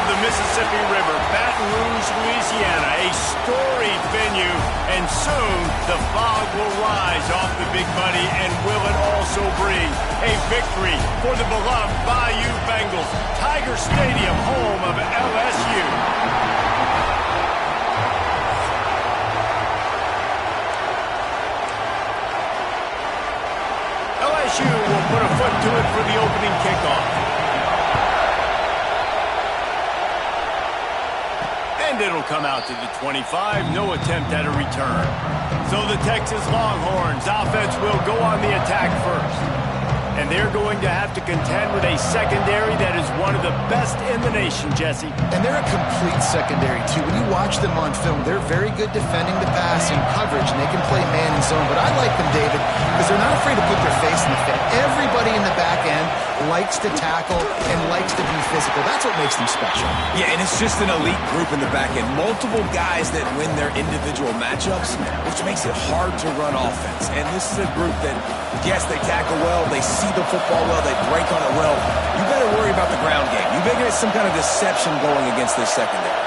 the Mississippi River, Baton Rouge, Louisiana, a storied venue, and soon the fog will rise off the Big Muddy, and will it also bring a victory for the beloved Bayou Bengals, Tiger Stadium, home of LSU. LSU will put a foot to it for the opening kickoff. And it'll come out to the 25. No attempt at a return. So the Texas Longhorns offense will go on the attack first. And they're going to have to contend with a secondary that is one of the best in the nation, Jesse. And they're a complete secondary, too. When you watch them on film, they're very good defending the pass and coverage, and they can play man and zone. But I like them, David, because they're not afraid to put their face in the fit. Everybody in the back end likes to tackle and likes to be physical. That's what makes them special. Yeah, and it's just an elite group in the back end. Multiple guys that win their individual matchups, which makes it hard to run offense. And this is a group that, yes, they tackle well, they see the football well, they break on it well. You better worry about the ground game. You better get some kind of deception going against this secondary.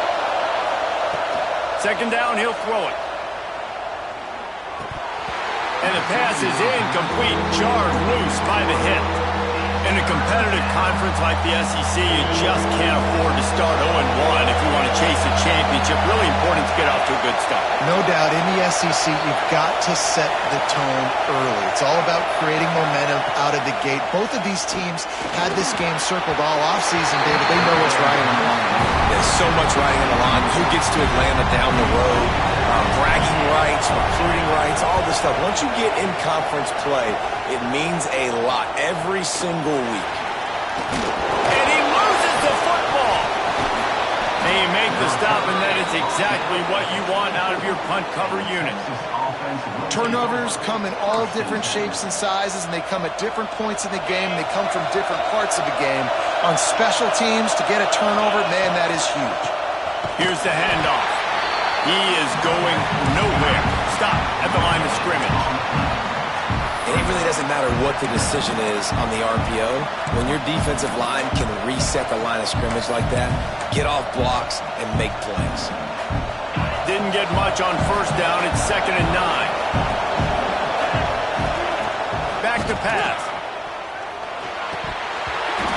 Second down, he'll throw it. And the pass is incomplete, jarred loose by the hit. In a competitive conference like the SEC, you just can't afford to start 0-1 if you want to chase a championship. Really important to get off to a good start. No doubt, in the SEC, you've got to set the tone early. It's all about creating momentum out of the gate. Both of these teams had this game circled all offseason, David. They know what's riding on the line. There's so much riding on the line. Who gets to Atlanta down the road? Bragging rights, recruiting rights, all this stuff. Once you get in conference play, it means a lot every single week. And he loses the football. And you make the stop, and that is exactly what you want out of your punt cover unit. Turnovers come in all different shapes and sizes, and they come at different points in the game. They come from different parts of the game. On special teams, to get a turnover, man, that is huge. Here's the handoff. He is going nowhere. Stop at the line of scrimmage. And it really doesn't matter what the decision is on the RPO. When your defensive line can reset the line of scrimmage like that, get off blocks and make plays. Didn't get much on first down. It's 2nd and 9. Back to pass.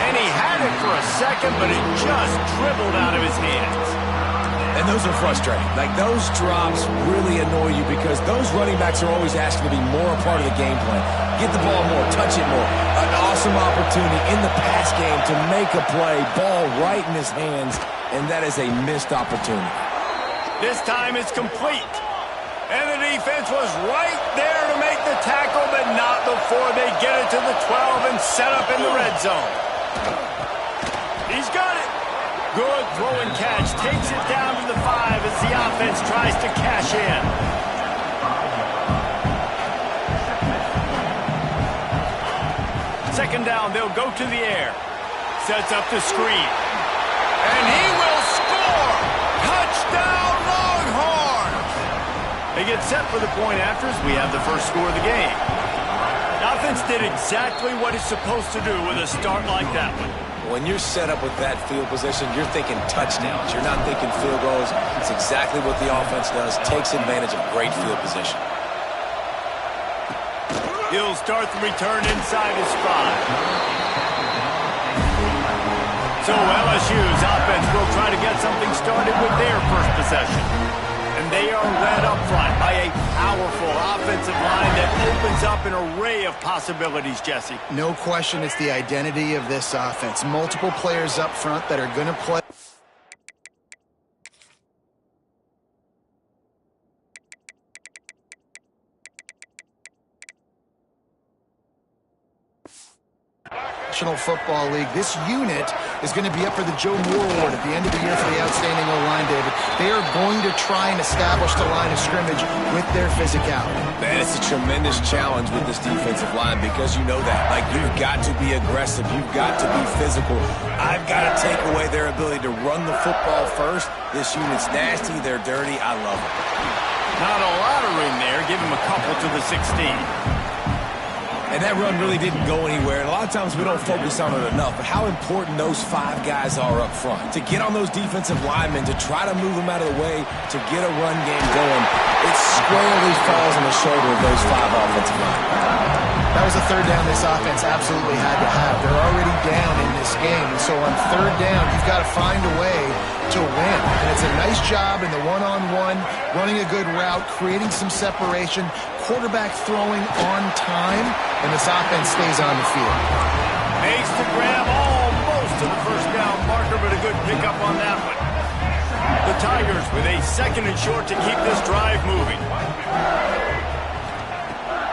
And he had it for a second, but it just dribbled out of his hands. And those are frustrating. Like, those drops really annoy you because those running backs are always asking to be more a part of the game plan. Get the ball more, touch it more. An awesome opportunity in the pass game to make a play. Ball right in his hands, and that is a missed opportunity. This time it's complete. And the defense was right there to make the tackle, but not before they get it to the 12 and set up in the red zone. He's got it. Good throw and catch. Takes it down to the 5 as the offense tries to cash in. Second down, they'll go to the air. Sets up the screen. And he will score! Touchdown, Longhorns! They get set for the point after as we have the first score of the game. The offense did exactly what it's supposed to do with a start like that one. When you're set up with that field position, you're thinking touchdowns. You're not thinking field goals. It's exactly what the offense does. Takes advantage of great field position. He'll start the return inside his 5. So LSU's offense will try to get something started with their first possession. And they are led up front by a powerful offensive line that opens up an array of possibilities, Jesse. No question, it's the identity of this offense. Multiple players up front that are going to play. National Football League. This unit is going to be up for the Joe Moore Award at the end of the year for the outstanding O-line, David. They are going to try and establish the line of scrimmage with their physicality. Man, it's a tremendous challenge with this defensive line because you know that. Like, you've got to be aggressive. You've got to be physical. I've got to take away their ability to run the football first. This unit's nasty. They're dirty. I love it. Not a lot of room there. Give him a couple to the 16. And that run really didn't go anywhere. And a lot of times we don't focus on it enough, but how important those 5 guys are up front. To get on those defensive linemen, to try to move them out of the way, to get a run game going, it squarely falls on the shoulder of those 5 offensive linemen. That was a third down this offense absolutely had to have. They're already down in this game, and so on third down, you've got to find a way to win. And it's a nice job in the one-on-one, running a good route, creating some separation, quarterback throwing on time, and this offense stays on the field. Makes the grab almost to the first down marker, but a good pickup on that one. The Tigers with a 2nd and short to keep this drive moving.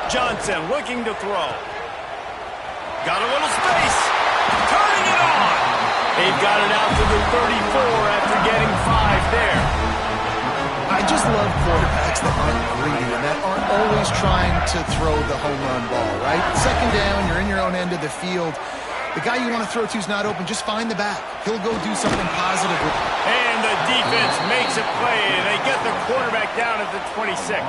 Johnson looking to throw. Got a little space. Turning it on. They've got it out to the 34 after getting 5 there. I just love quarterbacks that aren't greedy and that aren't always trying to throw the home run ball, right? 2nd down, you're in your own end of the field. The guy you want to throw to is not open. Just find the back. He'll go do something positive with it. And the defense makes a play. They get the quarterback down at the 26.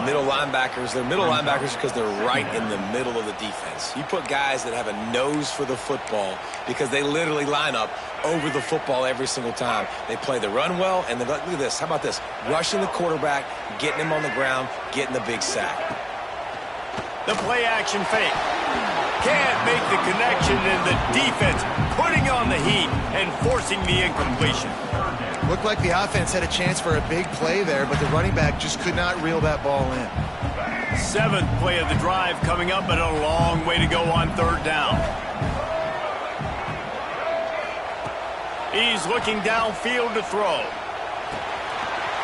Middle linebackers, they're middle linebackers because they're right in the middle of the defense. You put guys that have a nose for the football because they literally line up over the football every single time. They play the run well, and look at this. How about this? Rushing the quarterback, getting him on the ground, getting the big sack. The play action fake. Can't make the connection, and the defense putting on the heat and forcing the incompletion. Looked like the offense had a chance for a big play there, but the running back just could not reel that ball in. 7th play of the drive coming up, but a long way to go on 3rd down. He's looking downfield to throw.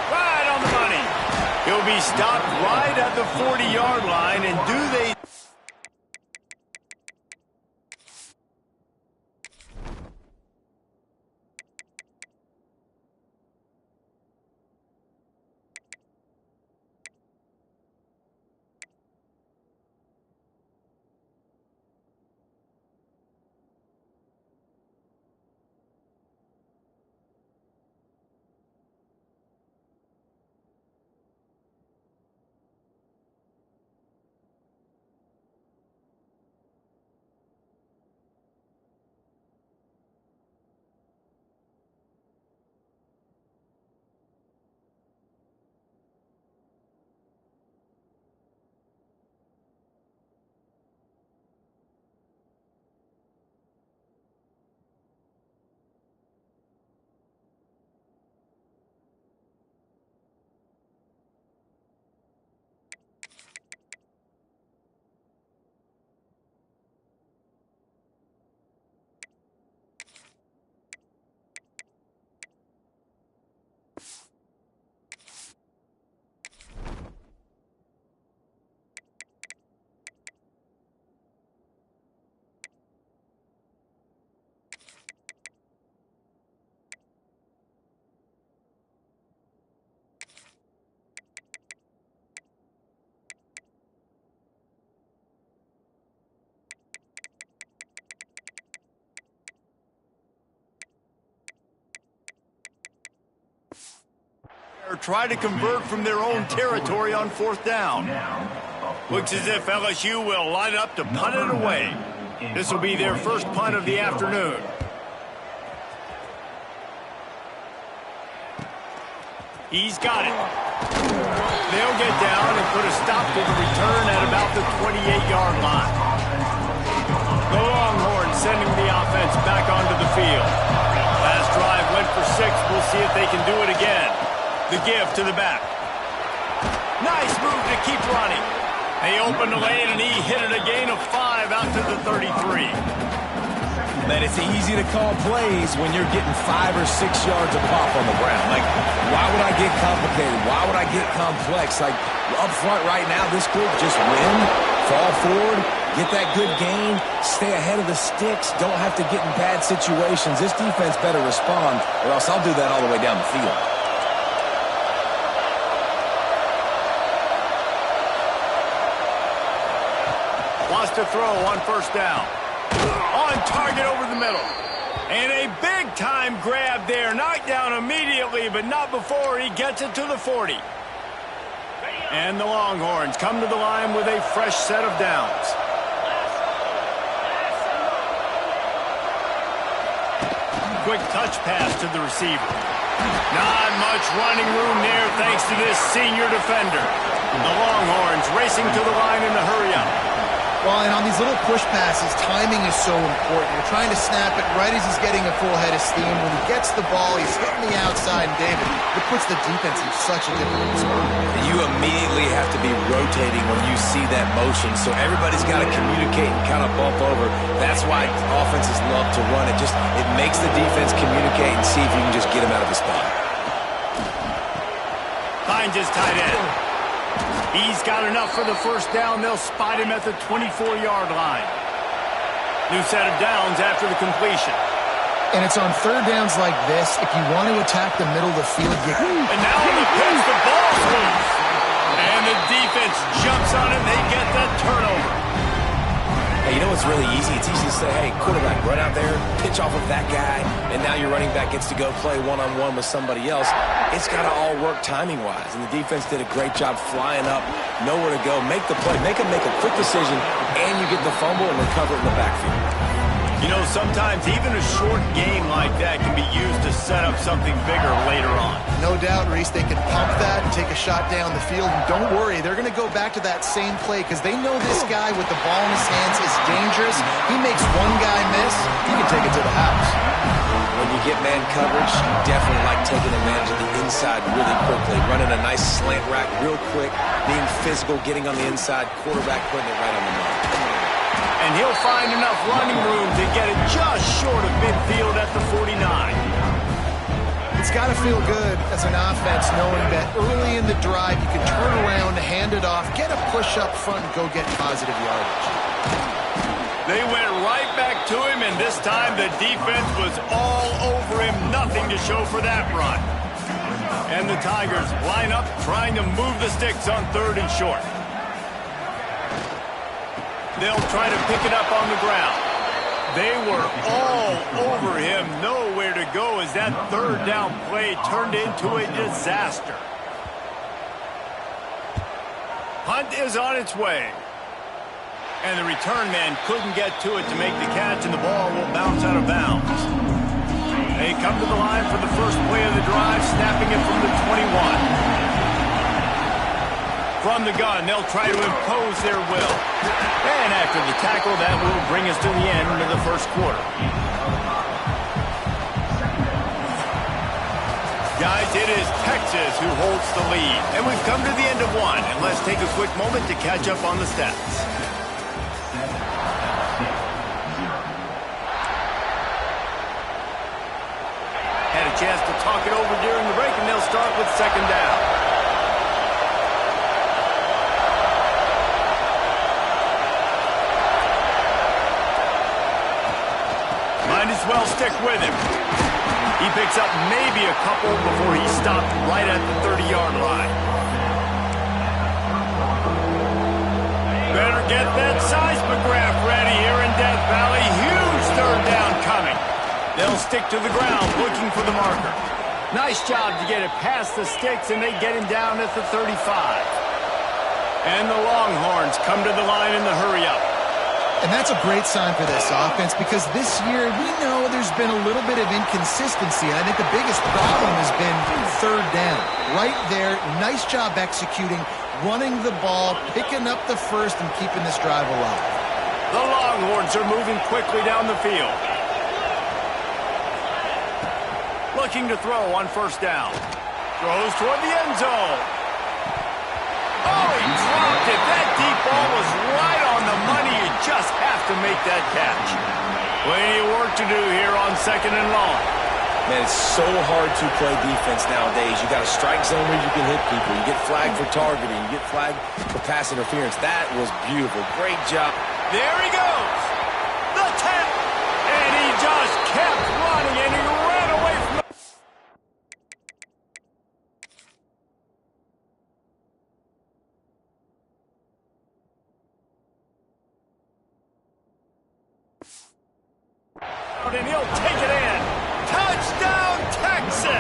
Right on the money. He'll be stopped right at the 40-yard line, and do they... try to convert from their own territory on 4th down. Looks as if LSU will line up to punt it away. This will be their first punt of the afternoon. He's got it. They'll get down and put a stop to the return at about the 28-yard line. The Longhorns sending the offense back onto the field. Last drive went for 6. We'll see if they can do it again. The give to the back. Nice move to keep running. They opened the lane, and he hit it a gain of 5 out to the 33. Man, it's easy to call plays when you're getting 5 or 6 yards of pop on the ground. Like, why would I get complicated? Why would I get complex? Like, up front right now, this group just win, fall forward, get that good gain, stay ahead of the sticks, don't have to get in bad situations. This defense better respond, or else I'll do that all the way down the field. Wants to throw on 1st down. On target over the middle. And a big-time grab there. Knocked down immediately, but not before he gets it to the 40. And the Longhorns come to the line with a fresh set of downs. Quick touch pass to the receiver. Not much running room there thanks to this senior defender. The Longhorns racing to the line in the hurry-up. Well, and on these little push passes, timing is so important. You're trying to snap it right as he's getting a full head of steam. When he gets the ball, he's hitting the outside, and David, it puts the defense in such a difficult spot. You immediately have to be rotating when you see that motion, so everybody's got to communicate and kind of bump over. That's why offenses love to run it. It makes the defense communicate and see if you can just get him out of his spot. Finds his tight end. He's got enough for the first down. They'll spot him at the 24-yard line. New set of downs after the completion. And it's on third downs like this. If you want to attack the middle of the field, and now on the pitch, the ball's loose. And the defense jumps on it. They get the turnover. Hey, you know what's really easy? It's easy to say, hey, quarterback, run out there, pitch off of that guy, and now your running back gets to go play one-on-one with somebody else. It's got to all work timing-wise, and the defense did a great job flying up, nowhere to go, make the play, make a quick decision, and you get the fumble and recover it in the backfield. You know, sometimes even a short game like that can be used to set up something bigger later on. No doubt, Reese, they can pump that and take a shot down the field. And don't worry, they're going to go back to that same play because they know this guy with the ball in his hands is dangerous. He makes one guy miss, he can take it to the house. When you get man coverage, you definitely like taking advantage of the inside really quickly, running a nice slant rack real quick, being physical, getting on the inside, quarterback putting it right on the mark. And he'll find enough running room to get it just short of midfield at the 49. It's got to feel good as an offense knowing that early in the drive you can turn around, hand it off, get a push up front, and go get positive yardage. They went right back to him, and this time the defense was all over him. Nothing to show for that run. And the Tigers line up trying to move the sticks on third and short. They'll try to pick it up on the ground. They were all over him, nowhere to go as that third down play turned into a disaster. Hunt is on its way. And the return man couldn't get to it to make the catch, and the ball will bounce out of bounds. They come to the line for the first play of the drive, snapping it from the 21. From the gun, they'll try to impose their will. And after the tackle, that will bring us to the end of the first quarter. Guys, it is Texas who holds the lead. And we've come to the end of one. And let's take a quick moment to catch up on the stats. Had a chance to talk it over during the break, and they'll start with second down. Might as well stick with him. He picks up maybe a couple before he stopped right at the 30-yard line. Better get that seismograph ready here in Death Valley. Huge third down coming. They'll stick to the ground looking for the marker. Nice job to get it past the sticks, and they get him down at the 35. And the Longhorns come to the line in the hurry-up. And that's a great sign for this offense because this year we know there's been a little bit of inconsistency. And I think the biggest problem has been third down. Right there, nice job executing, running the ball, picking up the first, and keeping this drive alive. The Longhorns are moving quickly down the field. Looking to throw on first down. Throws toward the end zone. Oh, he dropped it. That deep ball was right on the money. You just have to make that catch. Plenty of work to do here on second and long. Man, it's so hard to play defense nowadays. You got a strike zone where you can hit people. You get flagged for targeting. You get flagged for pass interference. That was beautiful. Great job. There he goes. The tap. And he just kept running, and he ran away from the... And he'll take it in. Touchdown, Texas!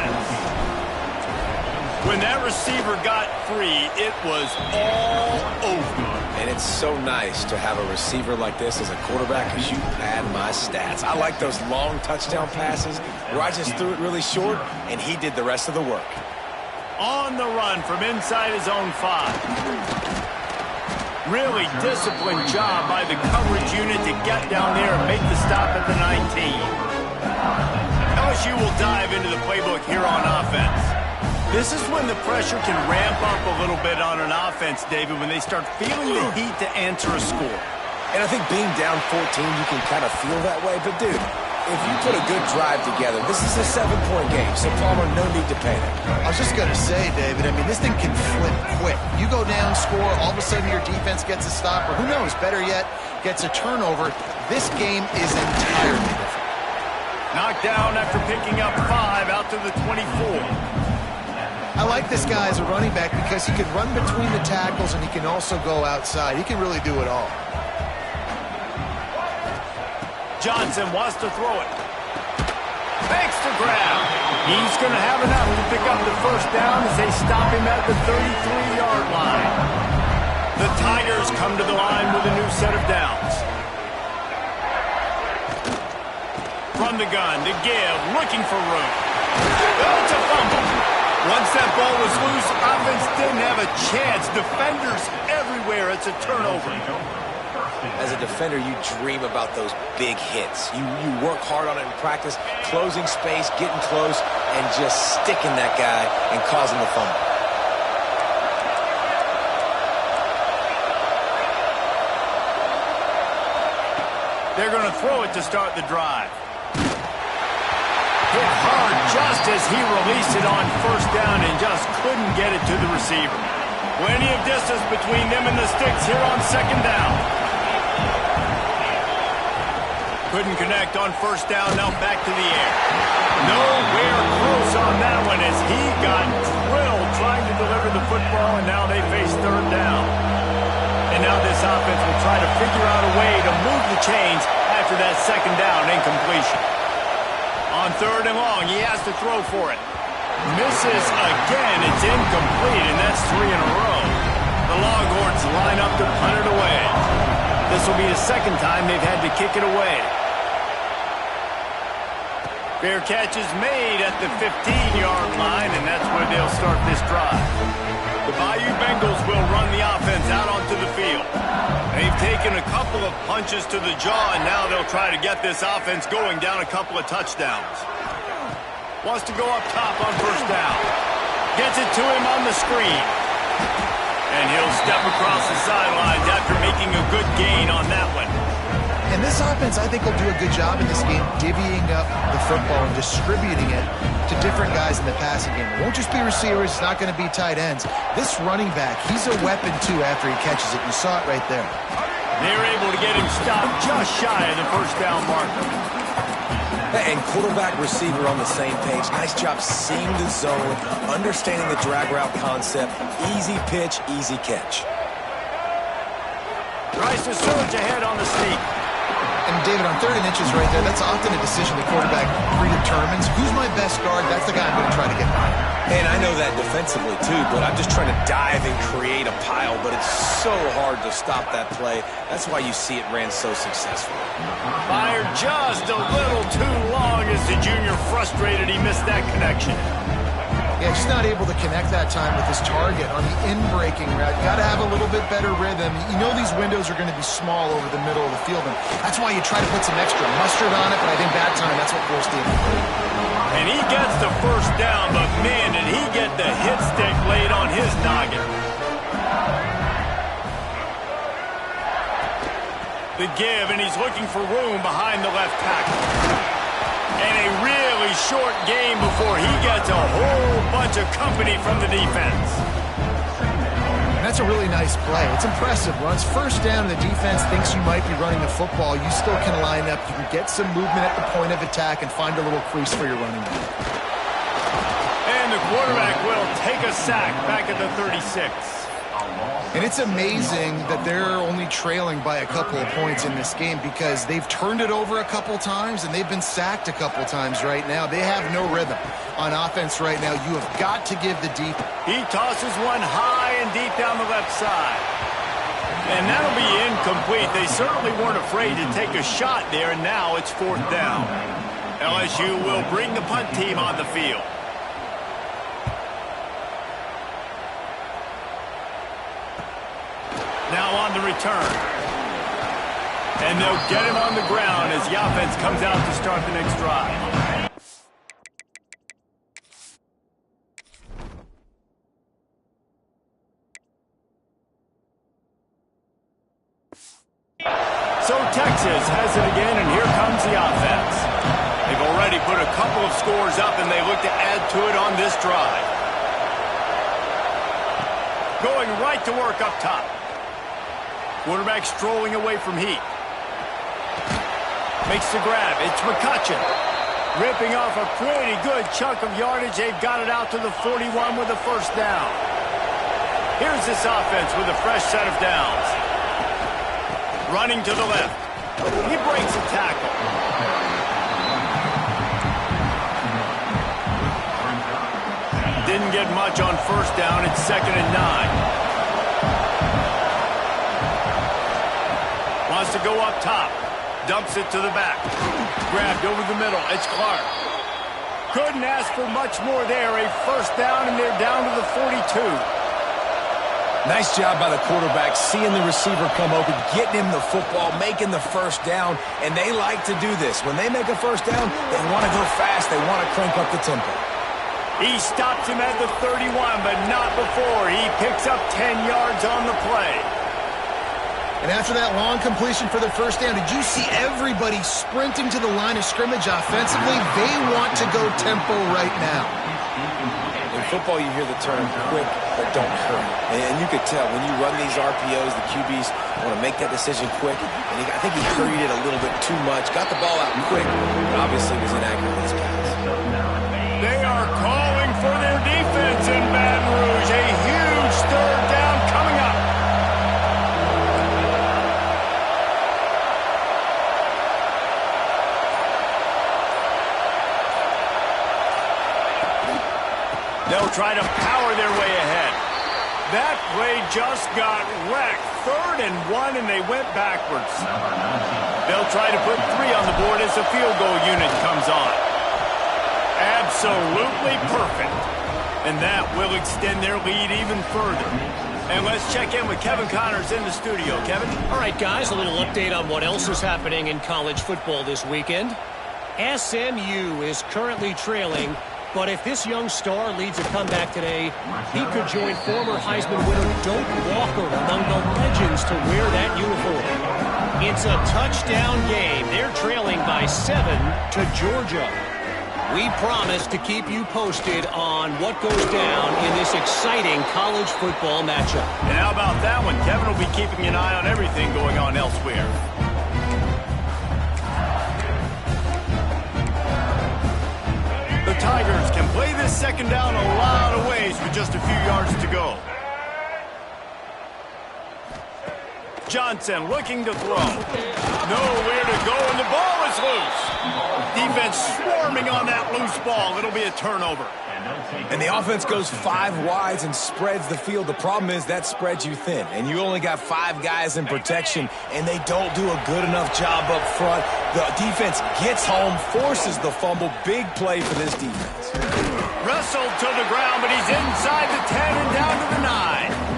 When that receiver got free, it was all over. And it's so nice to have a receiver like this as a quarterback because you pad my stats. I like those long touchdown passes where I just threw it really short and he did the rest of the work. On the run from inside his own 5. Really disciplined job by the coverage unit to get down there and make the stop at the 19. LSU will dive into the playbook here on offense. This is when the pressure can ramp up a little bit on an offense, David, when they start feeling the heat to answer a score. And I think being down 14, you can kind of feel that way. But, dude, if you put a good drive together, this is a 7-point game, so Palmer, no need to panic. I was just going to say, David, I mean, this thing can flip quick. You go down, score, all of a sudden your defense gets a stop, or who knows, better yet, gets a turnover. This game is entirely different. Knocked down after picking up 5 out to the 24. I like this guy as a running back because he can run between the tackles and he can also go outside. He can really do it all. Johnson wants to throw it. Fakes the grab. He's going to have enough to pick up the first down as they stop him at the 33-yard line. The Tigers come to the line with a new set of downs. From the gun to give, looking for room. Oh, it's a fumble. Once that ball was loose, offense didn't have a chance. Defenders everywhere. It's a turnover. As a defender, you dream about those big hits. You work hard on it in practice, closing space, getting close, and just sticking that guy and causing the fumble. They're going to throw it to start the drive. Hit hard just as he released it on first down and just couldn't get it to the receiver. Plenty of distance between them and the sticks here on second down. Couldn't connect on first down, now back to the air. Nowhere close on that one as he got drilled trying to deliver the football, and now they face third down. And now this offense will try to figure out a way to move the chains after that second down incompletion. On third and long, he has to throw for it. Misses again. It's incomplete, and that's 3 in a row. The Longhorns line up to punt it away. This will be the second time they've had to kick it away. Fair catch is made at the 15-yard line, and that's where they'll start this drive. The Bayou Bengals will run the offense out onto the field. They've taken a couple of punches to the jaw, and now they'll try to get this offense going down a couple of touchdowns. Wants to go up top on first down. Gets it to him on the screen. And he'll step across the sidelines after making a good gain on that one. And this offense, I think, will do a good job in this game divvying up the football and distributing it to different guys in the passing game. It won't just be receivers. It's not going to be tight ends. This running back, he's a weapon, too, after he catches it. You saw it right there. They're able to get him stopped just shy of the first down marker. And quarterback receiver on the same page. Nice job seeing the zone, understanding the drag route concept. Easy pitch, easy catch. Tries to surge ahead on the sneak. And, David, on 3rd and inches right there, that's often a decision the quarterback predetermines. Who's my best guard? That's the guy I'm going to try to get by. And I know that defensively, too, but I'm just trying to dive and create a pile, but it's so hard to stop that play. That's why you see it ran so successfully. Fired just a little too long as the junior frustrated he missed that connection. Yeah, just not able to connect that time with his target on the in-breaking route. Got to have a little bit better rhythm. You know these windows are going to be small over the middle of the field, and that's why you try to put some extra mustard on it, but I think that time that's what forced the incomplete. And he gets the first down, but man, did he get the hit stick laid on his noggin. The give, and he's looking for room behind the left tackle. And a really short game before he gets a whole bunch of company from the defense. And that's a really nice play. It's impressive. Once first down and the defense thinks you might be running the football, you still can line up. You can get some movement at the point of attack and find a little crease for your running back. And the quarterback will take a sack back at the 36. And it's amazing that they're only trailing by a couple of points in this game because they've turned it over a couple times and they've been sacked a couple times right now. They have no rhythm on offense right now. You have got to give the deep. He tosses one high and deep down the left side. And that'll be incomplete. They certainly weren't afraid to take a shot there, and now it's 4th down. LSU will bring the punt team on the field. Now on the return. And they'll get him on the ground as the offense comes out to start the next drive. So Texas has it again, and here comes the offense. They've already put a couple of scores up, and they look to add to it on this drive. Going right to work up top. Quarterback strolling away from heat. Makes the grab. It's McCutcheon. Ripping off a pretty good chunk of yardage. They've got it out to the 41 with a 1st down. Here's this offense with a fresh set of downs. Running to the left. He breaks a tackle. Didn't get much on 1st down. It's 2nd and 9. Wants to go up top. Dumps it to the back. Grabbed over the middle. It's Clark. Couldn't ask for much more there. A 1st down, and they're down to the 42. Nice job by the quarterback, seeing the receiver come open, getting him the football, making the 1st down, and they like to do this. When they make a 1st down, they want to go fast. They want to crank up the tempo. He stops him at the 31, but not before. He picks up 10 yards on the play. And after that long completion for the 1st down, did you see everybody sprinting to the line of scrimmage offensively? They want to go tempo right now. In football, you hear the term quick, but don't hurry. And you could tell when you run these RPOs, the QBs want to make that decision quick. And I think he hurried it a little bit too much. Got the ball out quick, but obviously was inaccurate in his pass. They are calling for their defense in Baton Rouge. A huge 3rd down coming up. They'll try to power their way ahead. That play just got wrecked. 3rd and 1, and they went backwards. They'll try to put 3 on the board as the field goal unit comes on. Absolutely perfect. And that will extend their lead even further. And let's check in with Kevin Connors in the studio. Kevin? All right, guys, a little update on what else is happening in college football this weekend. SMU is currently trailing, but if this young star leads a comeback today, he could join former Heisman winner Doak Walker among the legends to wear that uniform. It's a touchdown game. They're trailing by 7 to Georgia. We promise to keep you posted on what goes down in this exciting college football matchup. And how about that one? Kevin will be keeping an eye on everything going on elsewhere. The Tigers can play this 2nd down a lot of ways with just a few yards to go. Johnson looking to throw. Nowhere to go, and the ball is loose. Defense swarming on that loose ball. It'll be a turnover. And the offense goes 5 wides and spreads the field. The problem is that spreads you thin, and you only got 5 guys in protection, and they don't do a good enough job up front. The defense gets home, forces the fumble. Big play for this defense. Wrestled to the ground, but he's inside the 10 and down to the 9.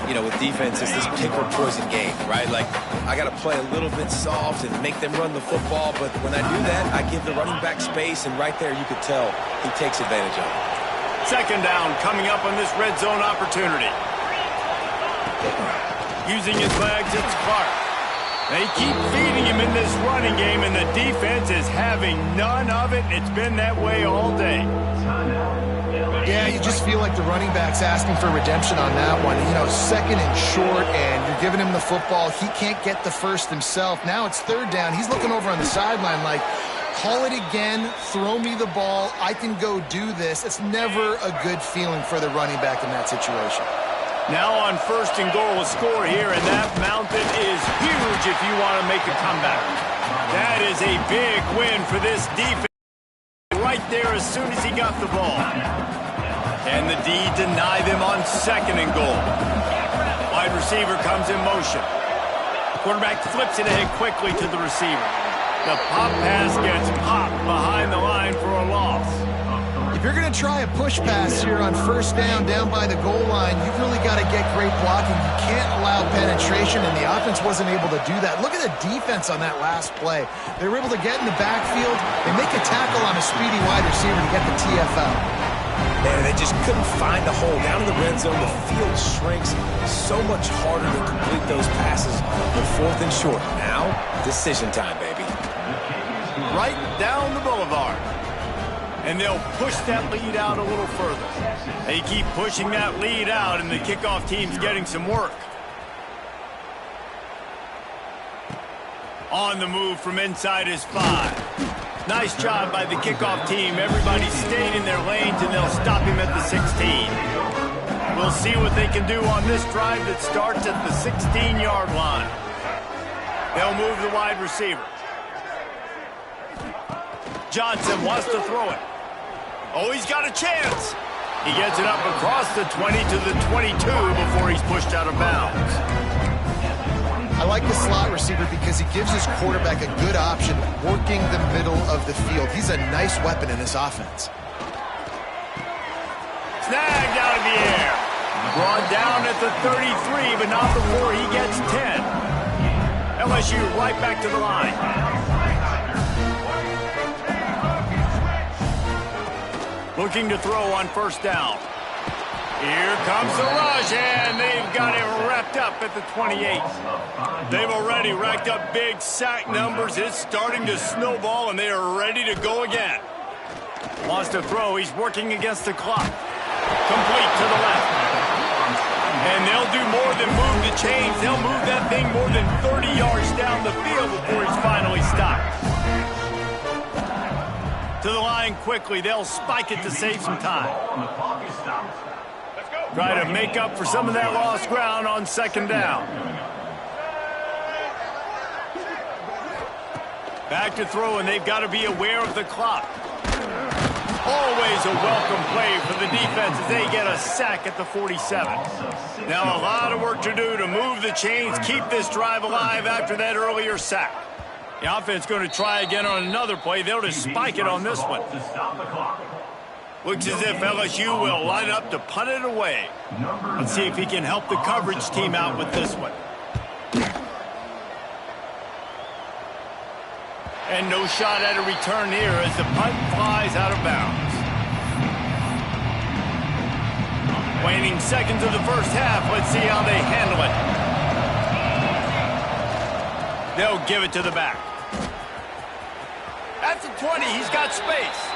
You know, with defense, it's this pick or poison game, right? Like, I got to play a little bit soft and make them run the football, but when I do that, I give the running back space, and right there you could tell he takes advantage of it. 2nd down coming up on this red zone opportunity. Using his legs, it's Clark. They keep feeding him in this running game, and the defense is having none of it. It's been that way all day. Yeah, you just feel like the running back's asking for redemption on that one. You know, 2nd and short, and you're giving him the football. He can't get the first himself. Now it's 3rd down. He's looking over on the sideline like, call it again, throw me the ball, I can go do this. It's never a good feeling for the running back in that situation. Now on 1st and goal, a score here, and that mountain is huge if you want to make a comeback. That is a big win for this defense right there as soon as he got the ball. And the D deny them on 2nd and goal. Wide receiver comes in motion. Quarterback flips it ahead quickly to the receiver. The pop pass gets popped behind the line for a loss. If you're going to try a push pass here on 1st down by the goal line, you've really got to get great blocking. You can't allow penetration, and the offense wasn't able to do that. Look at the defense on that last play. They were able to get in the backfield. They make a tackle on a speedy wide receiver to get the TFL. Man, they just couldn't find a hole. Down in the red zone, the field shrinks. So much harder to complete those passes on 4th and short. Now, decision time, baby. Right down the boulevard. And they'll push that lead out a little further. They keep pushing that lead out, and the kickoff team's getting some work. On the move from inside his 5. Nice job by the kickoff team. Everybody stayed in their lanes, and they'll stop him at the 16. We'll see what they can do on this drive that starts at the 16-yard line. They'll move the wide receiver. Johnson wants to throw it. Oh, he's got a chance. He gets it up across the 20 to the 22 before he's pushed out of bounds. I like the slot receiver because he gives his quarterback a good option working the middle of the field. He's a nice weapon in this offense. Snagged out of the air. Brought down at the 33, but not before he gets 10. LSU right back to the line. Looking to throw on 1st down. Here comes the rush, and they've got it wrapped up at the 28. They've already racked up big sack numbers. It's starting to snowball, and they are ready to go again. Wants to throw. He's working against the clock. Complete to the left. And they'll do more than move the chains. They'll move that thing more than 30 yards down the field before he's finally stopped. To the line quickly. They'll spike it to save some time. Try to make up for some of that lost ground on 2nd down. Back to throw, and they've got to be aware of the clock. Always a welcome play for the defense as they get a sack at the 47. Now a lot of work to do to move the chains, keep this drive alive after that earlier sack. The offense going to try again on another play. They'll just spike it on this one. Looks as if LSU will line up to punt it away. Let's see if he can help the coverage team out with this one. And no shot at a return here as the punt flies out of bounds. Waning seconds of the 1st half. Let's see how they handle it. They'll give it to the back. At the 20, he's got space.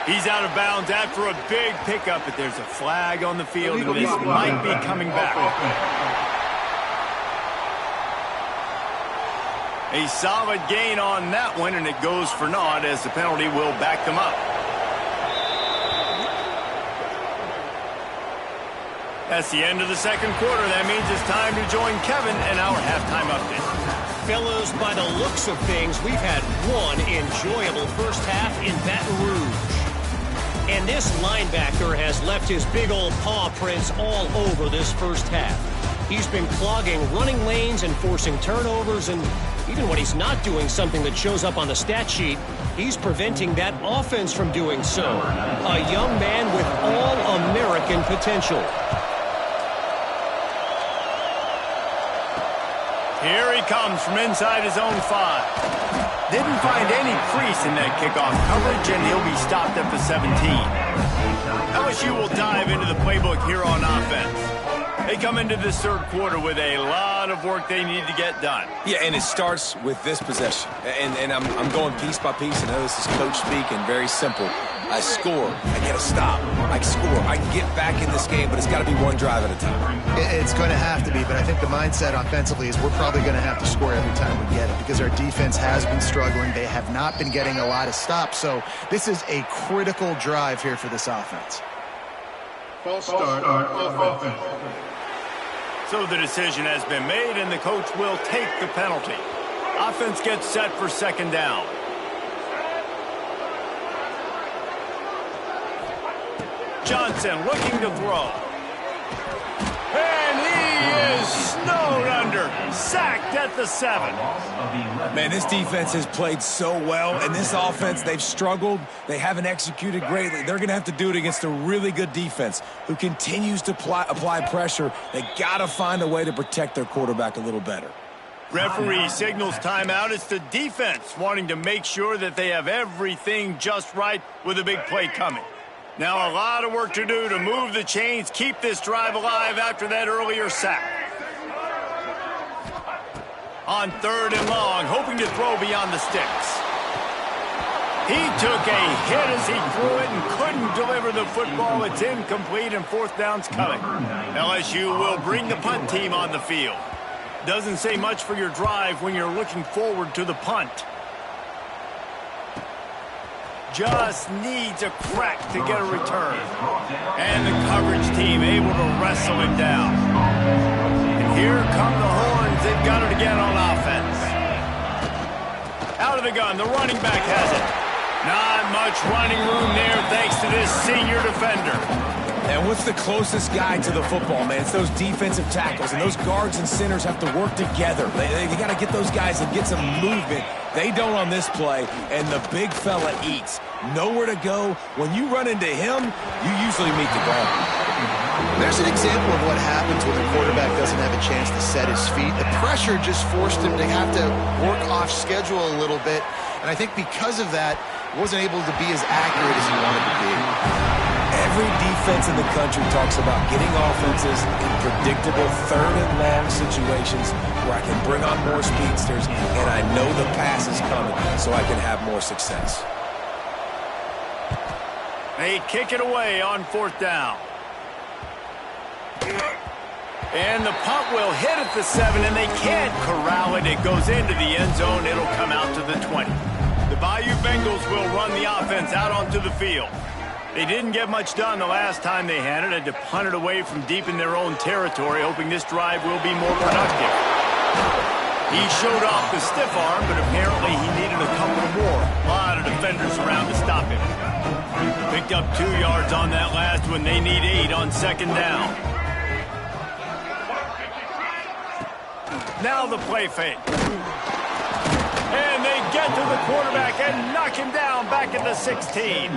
He's out of bounds after a big pickup, but there's a flag on the field, and this might be coming back. A solid gain on that one, and it goes for naught as the penalty will back them up. That's the end of the 2nd quarter. That means it's time to join Kevin in our halftime update. Fellas, by the looks of things, we've had one enjoyable 1st half in Baton Rouge. And this linebacker has left his big old paw prints all over this 1st half. He's been clogging running lanes and forcing turnovers, and even when he's not doing something that shows up on the stat sheet, he's preventing that offense from doing so. A young man with all-American potential. Here he comes from inside his own 5. Didn't find any crease in that kickoff coverage, and he'll be stopped at the 17. LSU will dive into the playbook here on offense. They come into this 3rd quarter with a lot of work they need to get done. Yeah, and it starts with this possession. And I'm going piece by piece. I know this is coach speak and very simple. I score. I get a stop. I score. I can get back in this game, but it's got to be one drive at a time. It's going to have to be, but I think the mindset offensively is we're probably going to have to score every time we get it because our defense has been struggling. They have not been getting a lot of stops, so this is a critical drive here for this offense. False start on offense. So the decision has been made, and the coach will take the penalty. Offense gets set for second down. Johnson looking to throw. And he is snowed under. Sacked at the 7. Man, this defense has played so well, and this offense, they've struggled. They haven't executed greatly. They're going to have to do it against a really good defense who continues to apply pressure. They got to find a way to protect their quarterback a little better. Referee signals timeout. It's the defense wanting to make sure that they have everything just right with a big play coming. Now a lot of work to do to move the chains, keep this drive alive after that earlier sack. On 3rd and long, hoping to throw beyond the sticks. He took a hit as he threw it and couldn't deliver the football. It's incomplete and 4th down's coming. LSU will bring the punt team on the field. Doesn't say much for your drive when you're looking forward to the punt. Just needs a crack to get a return. And the coverage team able to wrestle him down. And here come the horns. They've got it again on offense. Out of the gun, the running back has it. Not much running room there thanks to this senior defender. And what's the closest guy to the football, man? It's those defensive tackles, and those guards and centers have to work together. They got to get those guys and get some movement. They don't on this play, and the big fella eats. Nowhere to go. When you run into him, you usually meet the ground. There's an example of what happens when the quarterback doesn't have a chance to set his feet. The pressure just forced him to have to work off schedule a little bit, and I think because of that, he wasn't able to be as accurate as he wanted to be. Every defense in the country talks about getting offenses in predictable 3rd and long situations where I can bring on more speedsters and I know the pass is coming so I can have more success. They kick it away on 4th down. And the punt will hit at the 7, and they can't corral it. It goes into the end zone. It'll come out to the 20. The Bayou Bengals will run the offense out onto the field. They didn't get much done the last time they had it. Had to punt it away from deep in their own territory, hoping this drive will be more productive. He showed off the stiff arm, but apparently he needed a couple more. A lot of defenders around to stop him. Picked up 2 yards on that last one. They need 8 on 2nd down. Now the play fake. And they get to the quarterback and knock him down back at the 16.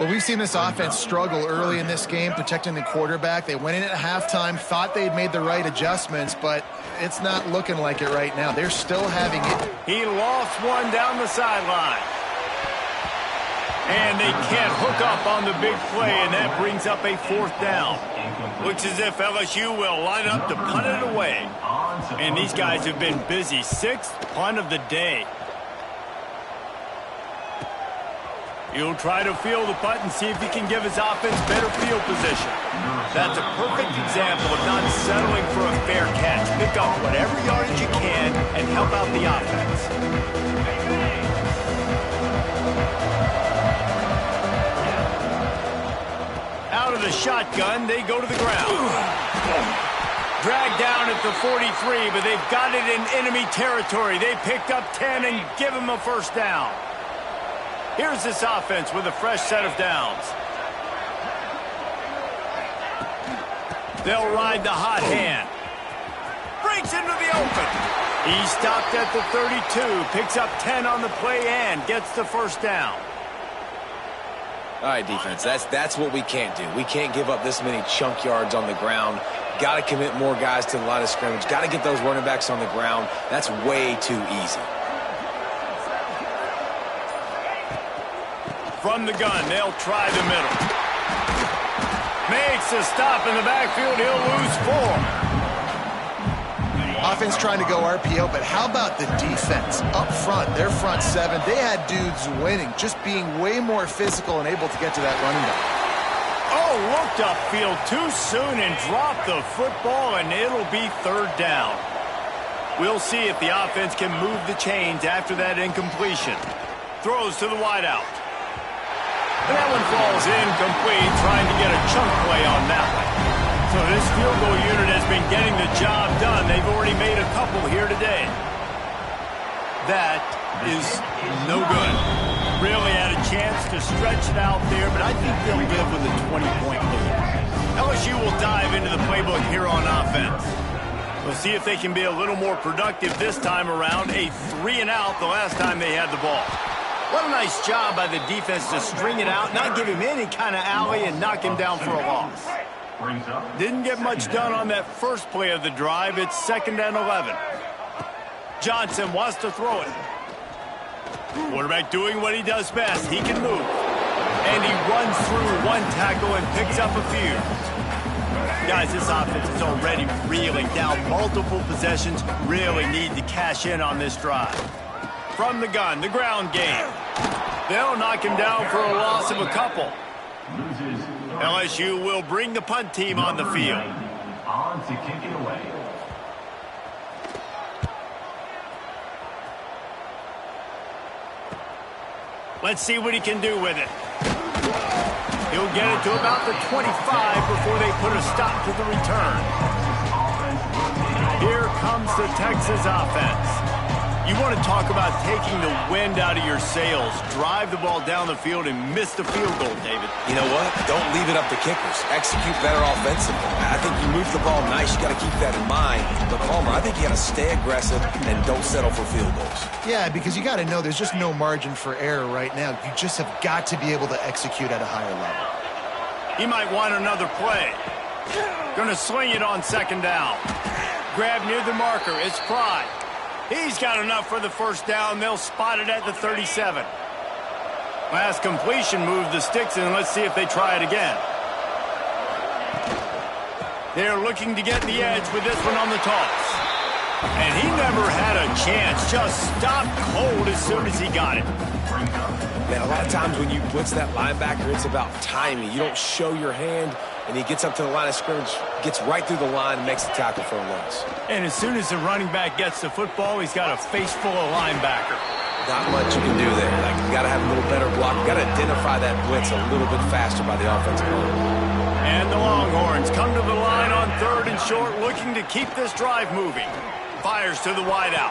Well, we've seen this offense struggle early in this game, protecting the quarterback. They went in at halftime, thought they'd made the right adjustments, but it's not looking like it right now. They're still having it. He lost one down the sideline. And they can't hook up on the big play, and that brings up a 4th down. Looks as if LSU will line up to punt it away. And these guys have been busy. 6th punt of the day. He'll try to field the punt and see if he can give his offense better field position. That's a perfect example of not settling for a fair catch. Pick up whatever yardage you can and help out the offense. Out of the shotgun, they go to the ground. Dragged down at the 43, but they've got it in enemy territory. They picked up 10 and give him a 1st down. Here's this offense with a fresh set of downs. They'll ride the hot hand. Breaks into the open. He stopped at the 32, picks up 10 on the play and gets the 1st down. All right, defense, that's what we can't do. We can't give up this many chunk yards on the ground. Got to commit more guys to the line of scrimmage. Got to get those running backs on the ground. That's way too easy. From the gun, they'll try the middle. Makes a stop in the backfield. He'll lose 4. Offense trying to go RPO, but how about the defense? Up front, their front 7, they had dudes winning, just being way more physical and able to get to that running back. Oh, looked upfield too soon and dropped the football, and it'll be 3rd down. We'll see if the offense can move the chains after that incompletion. Throws to the wideout. And that one falls incomplete, trying to get a chunk play on that one. So this field goal unit getting the job done. They've already made a couple here today. That is no good. Really had a chance to stretch it out there, but I think they'll live with a 20-point lead. LSU will dive into the playbook here on offense. We'll see if they can be a little more productive this time around. A 3-and-out the last time they had the ball. What a nice job by the defense to string it out, not give him any kind of alley, and knock him down for a loss. Didn't get much done on that first play of the drive. It's 2nd and 11. Johnson wants to throw it. Quarterback doing what he does best. He can move. And he runs through one tackle and picks up a few. Guys, this offense is already reeling down multiple possessions. Really need to cash in on this drive. From the gun, the ground game. They'll knock him down for a loss of a couple. LSU will bring the punt team on the field. On to kick it away. Let's see what he can do with it. He'll get it to about the 25 before they put a stop to the return. Here comes the Texas offense. You want to talk about taking the wind out of your sails. Drive the ball down the field and miss the field goal, David. You know what? Don't leave it up to kickers. Execute better offensively. I think you move the ball nice. You got to keep that in mind. But, Palmer, I think you got to stay aggressive and don't settle for field goals. Yeah, because you got to know there's just no margin for error right now. You just have got to be able to execute at a higher level. He might want another play. Going to sling it on 2nd down. Grab near the marker. It's Pride. He's got enough for the first down. They'll spot it at the 37. Last completion moved the sticks in. Let's see if they try it again. They're looking to get the edge with this one on the toss. And he never had a chance. Just stopped cold as soon as he got it. Man, a lot of times when you blitz that linebacker, it's about timing. You don't show your hand, and he gets up to the line of scrimmage, gets right through the line, and makes the tackle for a loss. And as soon as the running back gets the football, he's got a face full of linebacker. Not much you can do there. Like, you got to have a little better block. You got to identify that blitz a little bit faster by the offensive line. And the Longhorns come to the line on 3rd and short, looking to keep this drive moving. Fires to the wideout.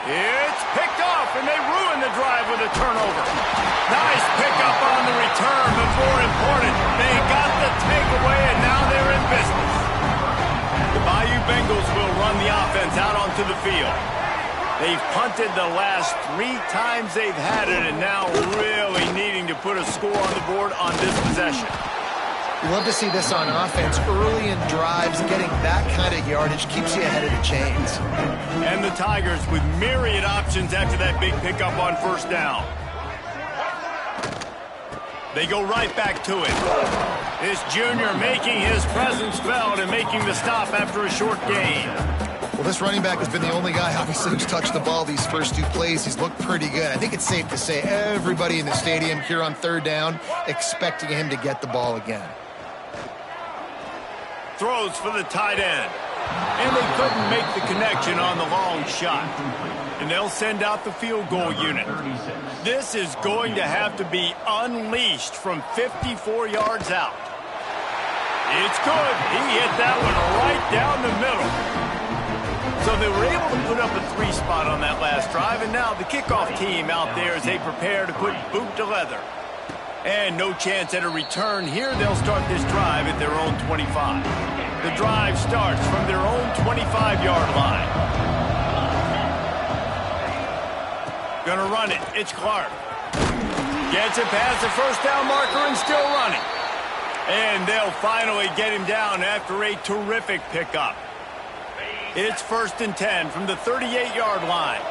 It's picked off, and they ruin the drive with a turnover. Nice pickup on the return, but more important, they got the takeaway, and now they're in business. The Bayou Bengals will run the offense out onto the field. They've punted the last 3 times they've had it, and now really needing to put a score on the board on this possession. You love to see this on offense. Early in drives, getting that kind of yardage keeps you ahead of the chains. And the Tigers with myriad options after that big pickup on 1st down. They go right back to it. This junior making his presence felt and making the stop after a short gain. Well, this running back has been the only guy, obviously, who's touched the ball these first 2 plays. He's looked pretty good. I think it's safe to say everybody in the stadium here on 3rd down expecting him to get the ball again. Throws for the tight end. And they couldn't make the connection on the long shot. And they'll send out the field goal unit. This is going to have to be unleashed from 54 yards out. It's good. He hit that one right down the middle. So they were able to put up a 3 spot on that last drive, and now the kickoff team out there as they prepare to put boot to leather. And no chance at a return here. They'll start this drive at their own 25. The drive starts from their own 25-yard line. Gonna run it. It's Clark. Gets it past the 1st down marker and still running. And they'll finally get him down after a terrific pickup. It's 1st and 10 from the 38-yard line.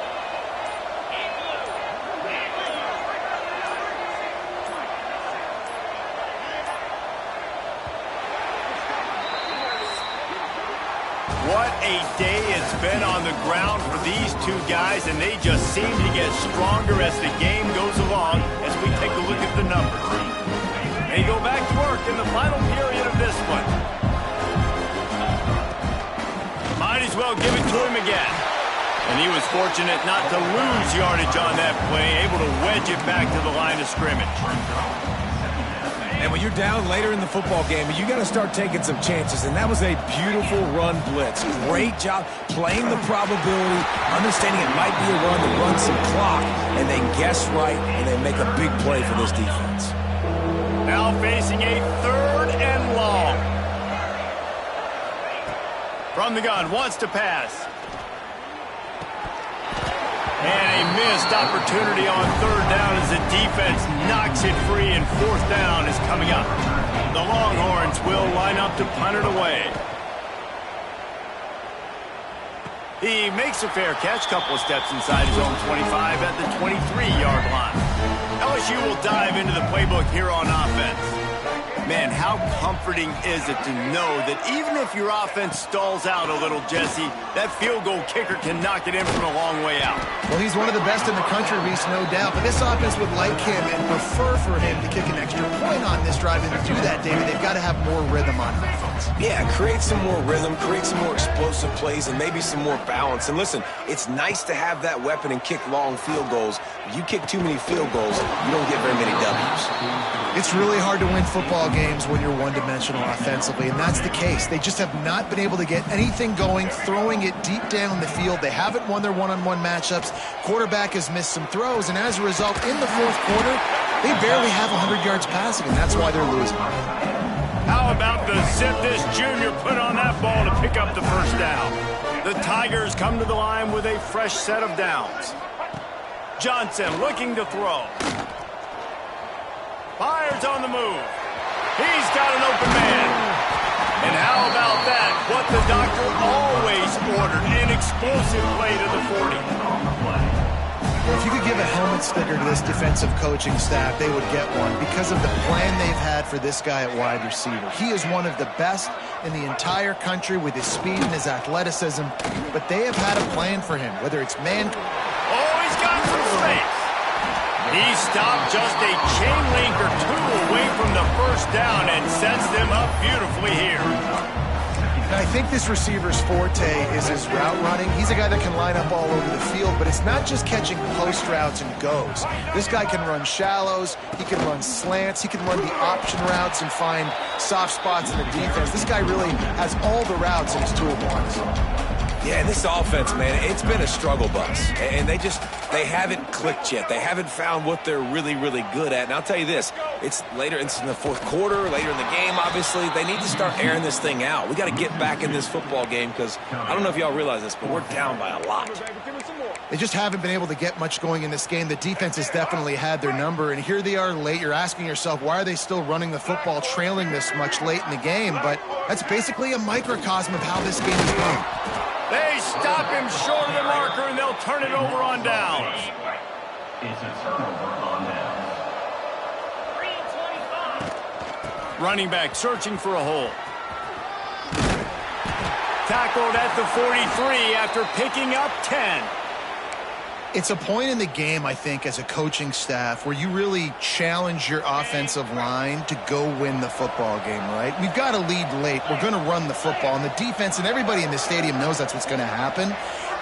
What a day it's been on the ground for these 2 guys, and they just seem to get stronger as the game goes along as we take a look at the numbers. They go back to work in the final period of this one. Might as well give it to him again. And he was fortunate not to lose yardage on that play, able to wedge it back to the line of scrimmage. And when you're down later in the football game, you got to start taking some chances. And that was a beautiful run blitz. Great job playing the probability, understanding it might be a run to run some clock, and they guess right, and they make a big play for this defense. Now facing a 3rd and long. From the gun, wants to pass. And a missed opportunity on 3rd down as the defense knocks it free, and 4th down is coming up. The Longhorns will line up to punt it away. He makes a fair catch, couple of steps inside his own 25 at the 23-yard line. LSU will dive into the playbook here on offense. Man, how comforting is it to know that even if your offense stalls out a little, Jesse, that field goal kicker can knock it in from a long way out. Well, he's one of the best in the country, Reese, no doubt. But this offense would like him and prefer for him to kick an extra point on this drive. And to do that, David, they've got to have more rhythm on offense. Yeah, create some more rhythm, create some more explosive plays, and maybe some more balance. And listen, it's nice to have that weapon and kick long field goals. If you kick too many field goals, you don't get very many W's. It's really hard to win football games when you're one-dimensional offensively, and that's the case. They just have not been able to get anything going, throwing it deep down the field. They haven't won their one-on-one matchups. Quarterback has missed some throws, and as a result, in the 4th quarter, they barely have 100 yards passing, and that's why they're losing. How about the zip this junior put on that ball to pick up the 1st down? The Tigers come to the line with a fresh set of downs. Johnson looking to throw. Fires on the move. He's got an open man. And how about that? What the doctor always ordered, an explosive play to the 40. Well, if you could give a helmet sticker to this defensive coaching staff, they would get one because of the plan they've had for this guy at wide receiver. He is one of the best in the entire country with his speed and his athleticism, but they have had a plan for him, whether it's man... Oh, he's got some space. He stopped just a chain link or 2 away from the 1st down and sets them up beautifully here. I think this receiver's forte is his route running. He's a guy that can line up all over the field, but it's not just catching post routes and goes. This guy can run shallows, he can run slants, he can run the option routes and find soft spots in the defense. This guy really has all the routes in his toolbox. Yeah, and this offense, man, it's been a struggle bus. And they haven't clicked yet. They haven't found what they're really, really good at. And I'll tell you this, it's later, it's in the 4th quarter, later in the game, obviously. They need to start airing this thing out. We got to get back in this football game because I don't know if y'all realize this, but we're down by a lot. They just haven't been able to get much going in this game. The defense has definitely had their number, and here they are late. You're asking yourself, why are they still running the football, trailing this much late in the game? But that's basically a microcosm of how this game is going. They stop him short of the marker, and they'll turn it over on downs. It's a turnover on downs. Running back searching for a hole. Tackled at the 43 after picking up 10. It's a point in the game, I think, as a coaching staff where you really challenge your offensive line to go win the football game, right? We've got to lead late. We're going to run the football, and the defense and everybody in the stadium knows that's what's going to happen.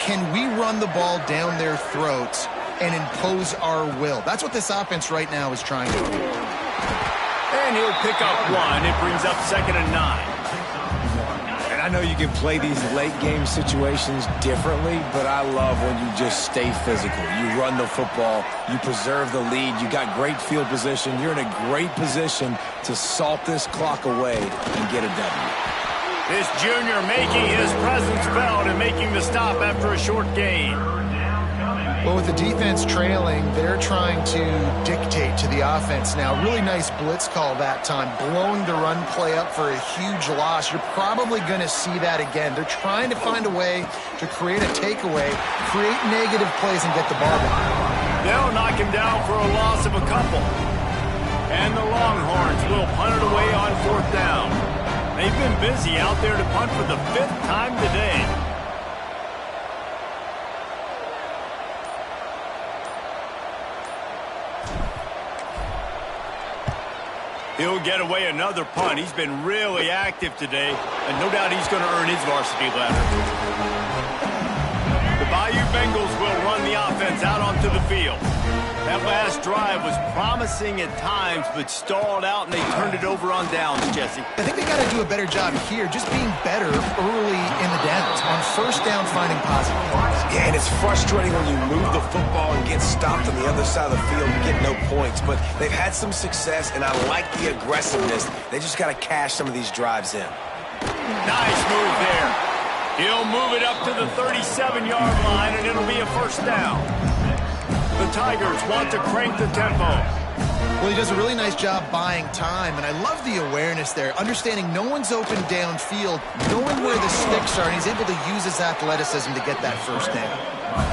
Can we run the ball down their throats and impose our will? That's what this offense right now is trying to do. And he'll pick up 1. It brings up 2nd and 9. I know you can play these late game situations differently, but I love when you just stay physical. You run the football, you preserve the lead, you got great field position, you're in a great position to salt this clock away and get a W. This junior making his presence felt and making the stop after a short gain. Well, with the defense trailing, they're trying to dictate to the offense now. Really nice blitz call that time, blowing the run play up for a huge loss. You're probably going to see that again. They're trying to find a way to create a takeaway, create negative plays, and get the ball back. They'll knock him down for a loss of a couple. And the Longhorns will punt it away on 4th down. They've been busy out there to punt for the 5th time today. He'll get away another punt. He's been really active today, and no doubt he's going to earn his varsity ladder. The Bayou Bengals will run the offense out onto the field. That last drive was promising at times, but stalled out, and they turned it over on downs, Jesse. I think they got to do a better job here, just being better early in the downs. On first down, finding positive points. Yeah, and it's frustrating when you move the football and get stopped on the other side of the field and get no points. But they've had some success, and I like the aggressiveness. They just got to cash some of these drives in. Nice move there. He'll move it up to the 37-yard line, and it'll be a first down. The Tigers want to crank the tempo. Well, he does a really nice job buying time, and I love the awareness there, understanding no one's open downfield, knowing where the sticks are, and he's able to use his athleticism to get that first down.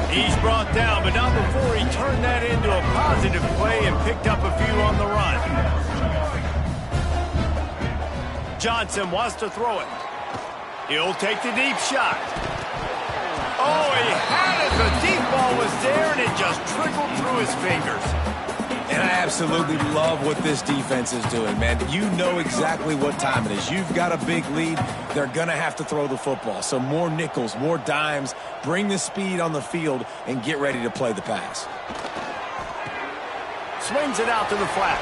He's brought down, but not before he turned that into a positive play and picked up a few on the run. Johnson wants to throw it. He'll take the deep shot. Oh, he had it. The deep ball was there, and it just trickled through his fingers. And I absolutely love what this defense is doing, man. You know exactly what time it is. You've got a big lead. They're going to have to throw the football. So more nickels, more dimes, bring the speed on the field, and get ready to play the pass. Swings it out to the flat.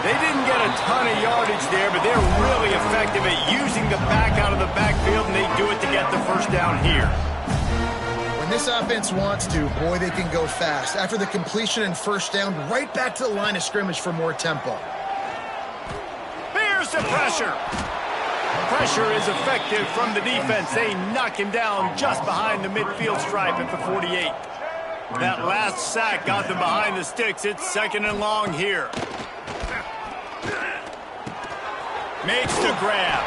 They didn't get a ton of yardage there, but they're really effective at using the back out of the backfield, and they do it to get the first down here. When this offense wants to, boy, they can go fast. After the completion and first down, right back to the line of scrimmage for more tempo. Here's the pressure. Pressure is effective from the defense. They knock him down just behind the midfield stripe at the 48. That last sack got them behind the sticks. It's 2nd and long here. Makes the grab.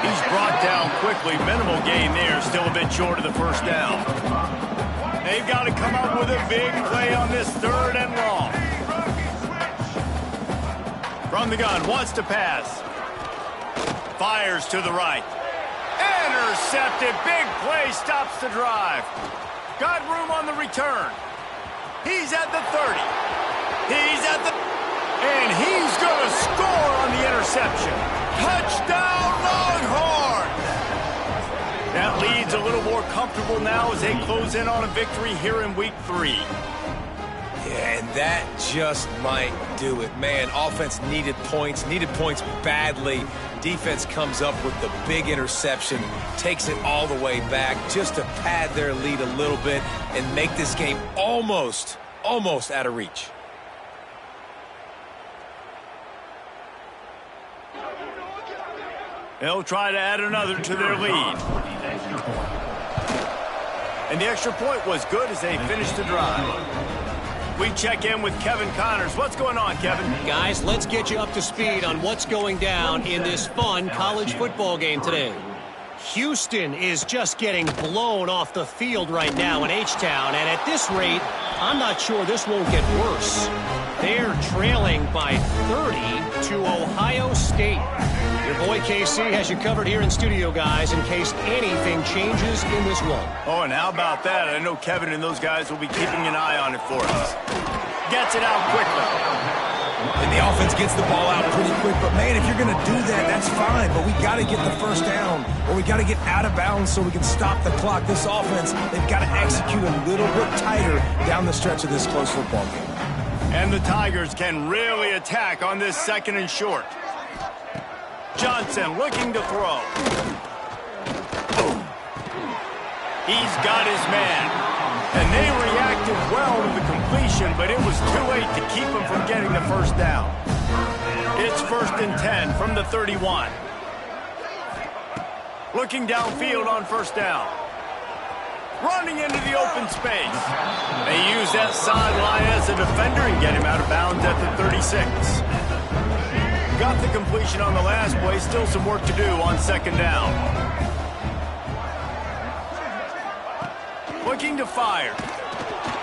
He's brought down quickly. Minimal gain there. Still a bit short of the first down. They've got to come up with a big play on this 3rd and long. From the gun, wants to pass. Fires to the right. Intercepted. Big play stops the drive. Got room on the return. He's at the 30. He's at the... And he's going to score on the interception. Touchdown, Longhorns! That lead's a little more comfortable now as they close in on a victory here in Week 3. Yeah, and that just might do it. Man, offense needed points badly. Defense comes up with the big interception, takes it all the way back just to pad their lead a little bit and make this game almost out of reach. They'll try to add another to their lead. And the extra point was good as they finished the drive. We check in with Kevin Connors. What's going on, Kevin? Guys, let's get you up to speed on what's going down in this fun college football game today. Houston is just getting blown off the field right now in H-Town, and at this rate, I'm not sure this won't get worse. They're trailing by 30 to Ohio State. Your boy KC has you covered here in studio, guys, in case anything changes in this one. Oh, and how about that? I know Kevin and those guys will be keeping an eye on it for us. Gets it out quickly. And the offense gets the ball out pretty quick. But, man, if you're going to do that, that's fine. But we got to get the first down, or we got to get out of bounds so we can stop the clock. This offense, they've got to execute a little bit tighter down the stretch of this close football game. And the Tigers can really attack on this 2nd and short. Johnson looking to throw. He's got his man. And they reacted well to the completion, but it was too late to keep him from getting the first down. It's 1st and 10 from the 31. Looking downfield on first down. Running into the open space. They use that sideline as a defender and get him out of bounds at the 36. Got the completion on the last play. Still some work to do on 2nd down. Looking to fire.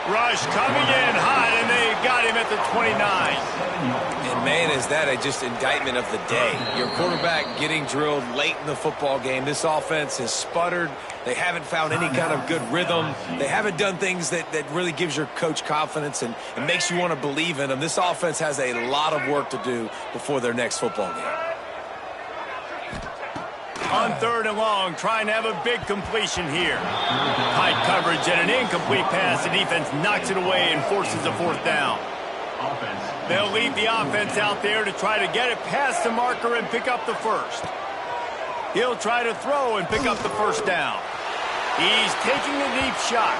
Rush coming in hot, and they got him at the 29. And, man, is that just indictment of the day. Your quarterback getting drilled late in the football game. This offense has sputtered. They haven't found any kind of good rhythm. They haven't done things that really gives your coach confidence and makes you want to believe in them. This offense has a lot of work to do before their next football game. On 3rd and long, trying to have a big completion here. Tight coverage and an incomplete pass. The defense knocks it away and forces a 4th down. They'll leave the offense out there to try to get it past the marker and pick up the 1st. He'll try to throw and pick up the 1st down. He's taking a deep shot.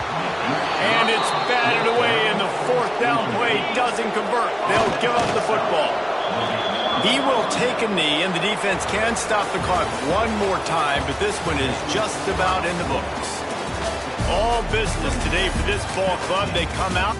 And it's batted away, and the 4th down play doesn't convert. They'll give up the football. He will take a knee, and the defense can stop the clock one more time, but this one is just about in the books. All business today for this ball club. They come out.